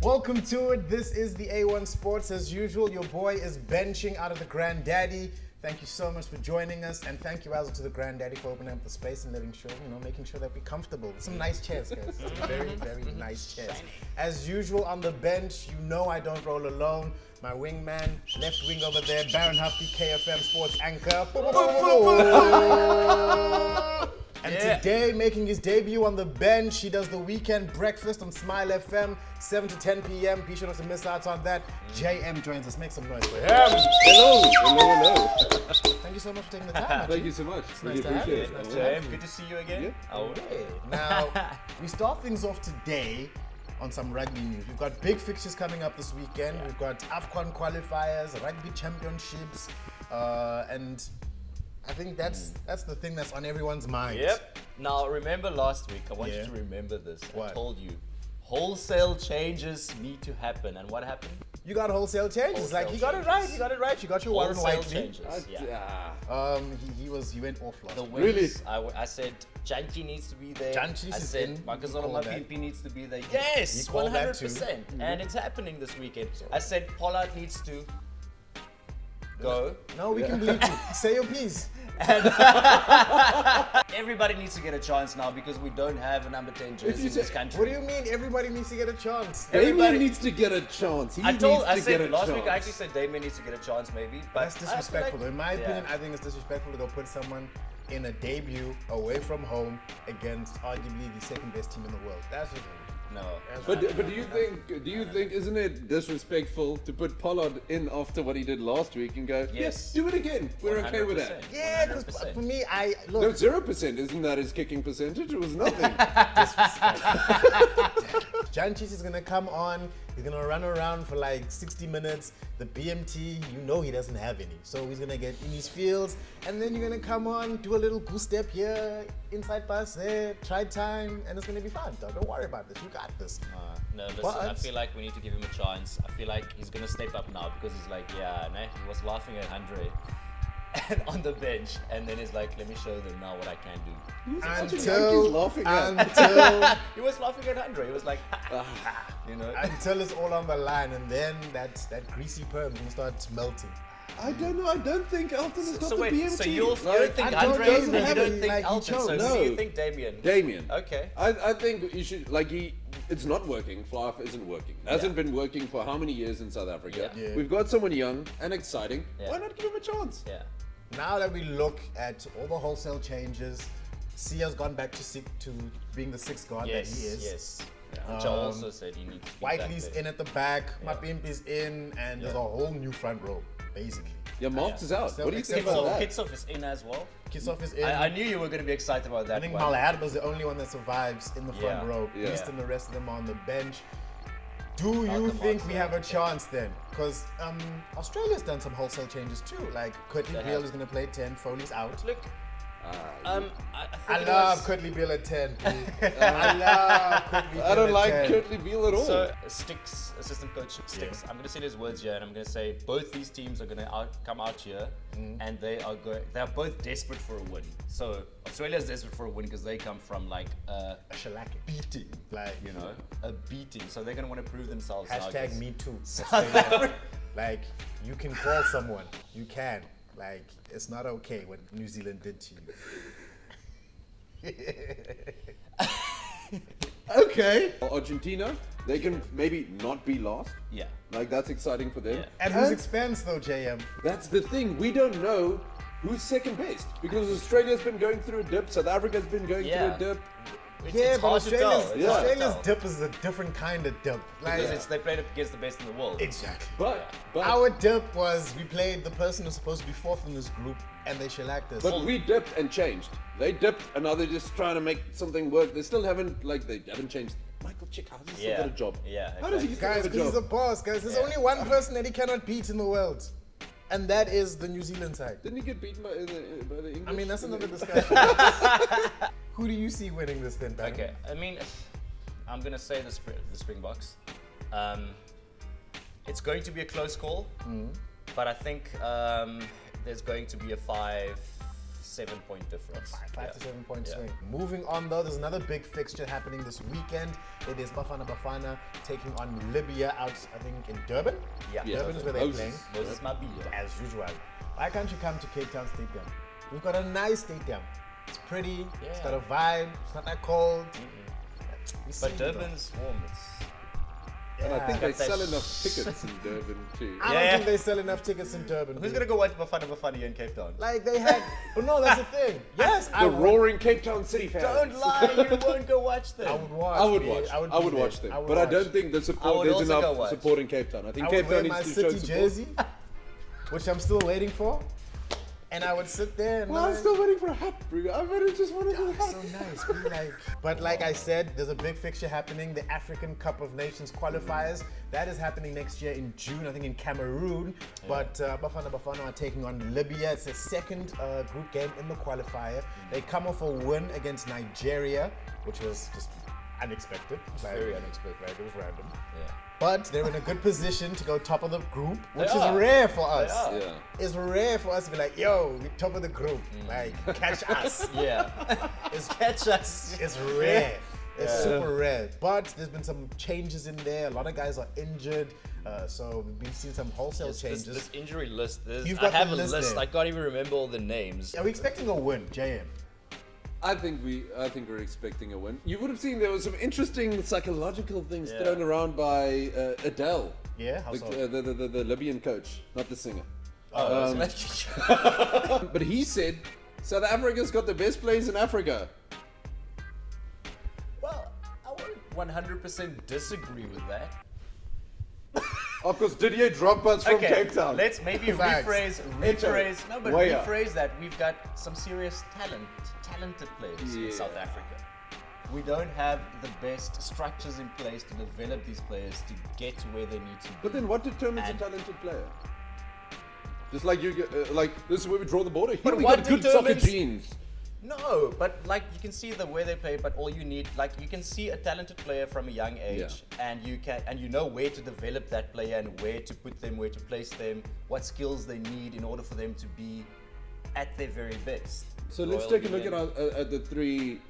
Welcome to it. This is the A1 Sports. As usual, your boy is benching out of the Granddaddy. Thank you so much for joining us, and thank you also to the Granddaddy for opening up the space and making sure that we're comfortable. Some nice chairs, guys. Some very, very nice chairs. As usual, on the bench, I don't roll alone. My wingman, left wing over there, Baron Huffy, KFM Sports anchor. And today, making his debut on the bench, he does the weekend breakfast on Smile FM, 7 to 10 p.m. Be sure not to miss out on that. JM joins us. Make some noise for him. Hello. Thank you so much for taking the time. Thank you so much. Nice to have you. Good to see you again. Yeah. Oh, Now, we start things off today on some rugby news. We've got big fixtures coming up this weekend. We've got AFCON qualifiers, Rugby Championships, and I think that's the thing that's on everyone's mind. Yep. Now, remember last week, I want you to remember this. What? I told you, wholesale changes need to happen. And what happened? You got wholesale changes. Wholesale You got it right. You got it right. You got your Warren Wholesale Whiteley. changes. Yeah. He went off last The week. wings, I said Janchi needs to be there. Janchi I is said in. Makazolo You called that. Mapimpi needs to be there. Yes, You called that 100%. And it's happening this weekend. I said Pollard needs to go. No, we can believe you. Say your piece. Everybody needs to get a chance now because we don't have a number 10 jersey in this country. What do you mean? Everybody needs to get a chance. Damien needs to get a chance. I said last week I actually said Damien needs to get a chance maybe, but That's disrespectful. I feel In my opinion, I think it's disrespectful to go put someone in a debut away from home against arguably the second best team in the world. That's just no. But do you think isn't it disrespectful to put Pollard in after what he did last week and go, yes, do it again. We're okay with that. yeah, because 100%. for me, No, look. 0%. Isn't that his kicking percentage? It was nothing. Jan Cheese is gonna come on. He's gonna run around for like 60 minutes. The BMT, he doesn't have any, so he's gonna get in his fields, and then you're gonna come on, do a little goose step here, inside pass there, try time, and it's gonna be fun. Don't worry about this. You got this. No, listen, But- I feel like we need to give him a chance. I feel like he's going to step up now because he's like, he was laughing at Andre and on the bench, and then he's like, let me show them now what I can do. He was laughing at Andre. He was like, Until it's all on the line, and then that greasy perm gonna start melting. I don't know. I don't think Elton is not the BMT. So you don't think I don't Andre, know, and you have don't it, think like, he Elton, chose. so No. who do you think Damien? Damien. Okay. I think you should, it's not working. Fly-off isn't working. It hasn't been working for how many years in South Africa? Yeah. We've got someone young and exciting. Yeah. Why not give him a chance? Yeah. Now that we look at all the wholesale changes, Sia's gone back to being the sixth guard that he is. Yes. Which I also said he needs to be Whiteley's back there. in at the back, Mapimpi's in, and there's a whole new front row, basically. Yeah, Marks is out. So What do you think except about that? Kitsoff is in as well. Kissoff is in. I knew you were going to be excited about that I think one. Malhad was the only one that survives in the front Yeah. row. Yeah. East and the rest of them are on the bench. Do you Malcolm think Marks we there. have a chance then? Because Australia's done some wholesale changes too. Like Curtly They Beale have. is going to play 10, Foley's out. Look, I think love Curtly Beale at 10. I love Curtly Beale I don't at like 10. Curtly Beale at all. So, Sticks, assistant coach Sticks, I'm going to say his words here, and I'm going to say both these teams are going to come out here, and they're both desperate for a win. So, Australia's desperate for a win because they come from like A shellacking. Beating. Like, a beating. So they're going to want to prove themselves. now, I Hashtag guess. me too. Australia. Like, you can call someone. You can. Like, it's not okay what New Zealand did to you. Okay. Argentina, they can maybe not be last. Yeah. Like, that's exciting for them. Yeah. At whose expense though, JM? That's the thing. We don't know who's second best because Australia's been going through a dip. South Africa's been going through a dip. Yeah, but hard to tell. Australia's, It's hard to Australia's tell. dip is a different kind of dip. Like, Because they played against the best in the world. exactly. But Our dip was we played the person who's supposed to be fourth in this group, and they shellacked us. But we dipped and changed. They dipped and now they're just trying to make something work. They still haven't changed. Michael Chick, how does he still got a job? Yeah, How does he still guys, have a because he's a job? boss, guys. There's only one person that he cannot beat in the world, and that is the New Zealand side. Didn't he get beaten by the English? I mean, that's another discussion. Who do you see winning this then, Ben? Okay, I mean, I'm going to say the Springboks. It's going to be a close call, but I think there's going to be a 5-6 7-point difference. 5 to 7 point Yeah. swing. Moving on though, there's another big fixture happening this weekend. It is BafanaBafana taking on Libya out, I think, in Durban. Yeah. Durban is where they're Moses. playing. Moses Mabhida. As usual. Why can't you come to Cape Town Stadium? We've got a nice stadium. It's pretty. It's got a vibe. It's not that cold. We see But it, Durban's warm. And I think they Got that sell enough tickets in Durban too. I don't think they sell enough tickets in Durban. Who's dude. gonna go watch BafanaBafana here in Cape Town? Like they had, but no, that's the thing. Yes, I The would. roaring Cape Town City fans. Don't lie, you won't go watch them. I would watch. I would B. watch. I would be watch there. them. I would But I watch. don't think the I support would there's also go enough watch. support in Cape Town. I think I Cape would wear Town my needs to show city support. jersey, which I'm still waiting for, and I would sit there and Well, I'm like, still waiting for a hat, bro. I really just wanted a hat. so nice. Be like, but like I said, there's a big fixture happening, the African Cup of Nations qualifiers. That is happening next year in June, I think in Cameroon. But BafanaBafana are taking on Libya. It's the second group game in the qualifier. They come off a win against Nigeria, which was just unexpected. Like, Very unexpected. Like, it was random. Yeah. But they're in a good position to go top of the group, which is are. rare for us. are. Yeah. It's rare for us to be like, yo, we're top of the group. Like, catch us. Yeah. It's Catch us. it's rare. It's super rare. But there's been some changes in there. A lot of guys are injured. So we've been seeing some wholesale This changes. injury list. You've I got have the a list list. there. I can't even remember all the names. Are we expecting a win, JM? I think we're expecting a win. You would have seen there was some interesting psychological things Yeah. thrown around by Adele, Yeah, how the, so? the Libyan coach, not the singer. Oh, But he said South Africa's got the best players in Africa. well, I won't 100% disagree with that. Of course, Didier Drogba's from Cape Town. Let's maybe Facts. rephrase. No, but Way up. rephrase that. We've got some serious talented players in Yeah. South Africa. We don't have the best structures in place to develop these players to get to where they need to be. But then what determines And- a talented player? Just like you, like this is where we draw the border. Here But we what got good soccer determines- genes. No, but like you can see the way they play, but all you need, like you can see a talented player from a young age, and you know where to develop that player and where to put them, where to place them, what skills they need in order for them to be at their very best. So let's Royal take a look Union. at the three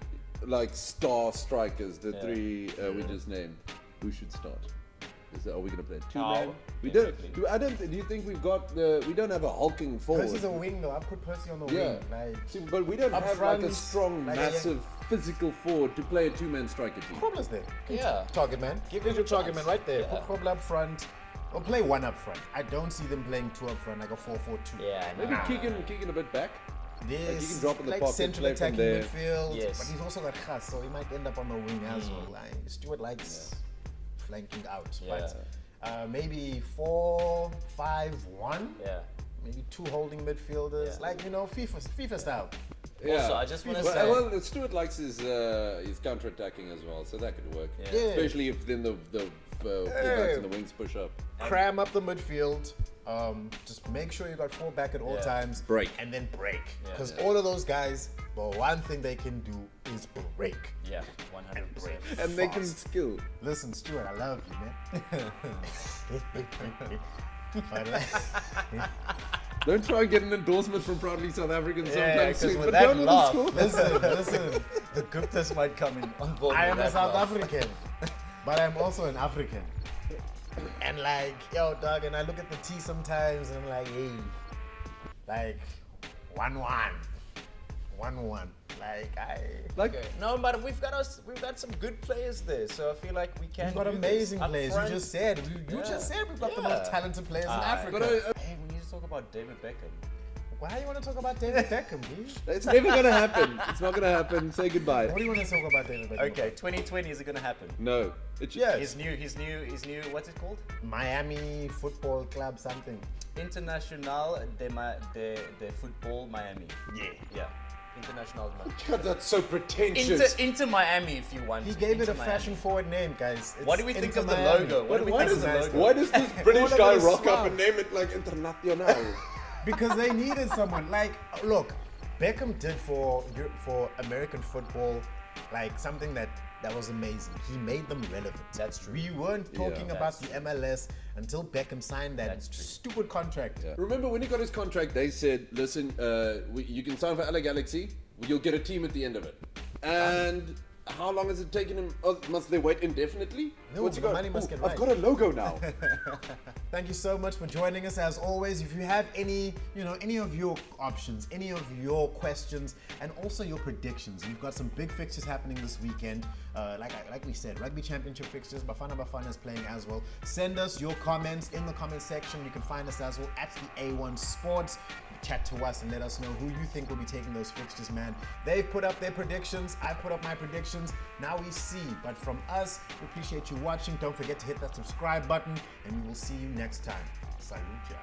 like star strikers, the Yeah. three we just named. Who should start? Are we gonna play two Oh, man? We definitely. don't. I don't. Do you think we've got the? We don't have a hulking forward. Percy's a wing though. I put Percy on the Yeah. wing. Like, See, but we don't Up have like a front, strong, like a- massive, physical forward to play a two-man striker team. Problems there. Yeah. Target man. Give There's him your a target chance. man right there. Yeah. Put Kobla up front. Or play one up front. I don't see them playing two up front, like a 4-4-2. Yeah, I know. Maybe Keegan a bit back. This you can drop in the like pocket, central play from attacking there. midfield. Yes. But he's also got Khas, so he might end up on the wing as well. Like, Stuart likes flanking out. But maybe 4-5-1. Yeah. Maybe two holding midfielders. Yeah. Like, FIFA style. Also, I just want to Well, say, well, Stuart likes his counter-attacking as well, so that could work. Yeah. Especially if then the fullbacks and the wings push up. Cram up the midfield. Just make sure you got four back at all Yeah. times. Break. And then break. Yeah. Because all of those guys, the one thing they can do is break. yeah, 100%. And they can Fast. skill. Listen, Stuart, I love you, man. But, like, Don't try and get an endorsement from Proudly South African Yeah, sometime 'cause soon. with But that don't let laugh, us score. listen. The Guptas might come in on board. I with am a that South laugh. African, but I'm also an African. And like, yo, dog, and I look at the T sometimes and I'm like, hey, like, 1-1. 1-1. Like, Okay. No, but we've got some good players there, so I feel like we can. we've got do amazing this. Up players. front- You just said, you Yeah. just said we've got the Yeah. most talented players in Aye. Africa. But Hey, we need to talk about David Beckham. Why do you want to talk about David Beckham, dude? It's never going to happen. It's not going to happen. Say goodbye. What do you want to talk about David Beckham? Okay, 2020 is it gonna happen? No. It's Yes. His new. What's it called? Miami Football Club something. International de Football Miami. Yeah. International. God, that's so pretentious. Inter Miami, if you want. He gave it Inter a Miami. fashion-forward name, guys. What do we think of the logo? What do we Why think of does, the logo? why does this British All guy of it is rock up swag. and name it like International? Because they needed someone. Like, look, Beckham did for American football, like something that that was amazing. He made them relevant. That's true. We weren't talking Yeah. about the MLS until Beckham signed that That's true. stupid contract. Yeah. Remember when he got his contract, they said, listen, you can sign for LA Galaxy, you'll get a team at the end of it. And how long has it taken him? Oh, must they wait indefinitely? No, What's he the got? money must get I've right. got a logo now. Thank you so much for joining us. As always, if you have any of your options, any of your questions, and also your predictions, we've got some big fixtures happening this weekend. Like we said, Rugby Championship fixtures. BafanaBafana is playing as well. Send us your comments in the comment section. You can find us as well at the A1 Sports. Chat to us and let us know who you think will be taking those fixtures, man. They've put up their predictions. I put up my predictions. Now we see. But from us, we appreciate you watching. Don't forget to hit that subscribe button, and we will see you next time. Salute ya.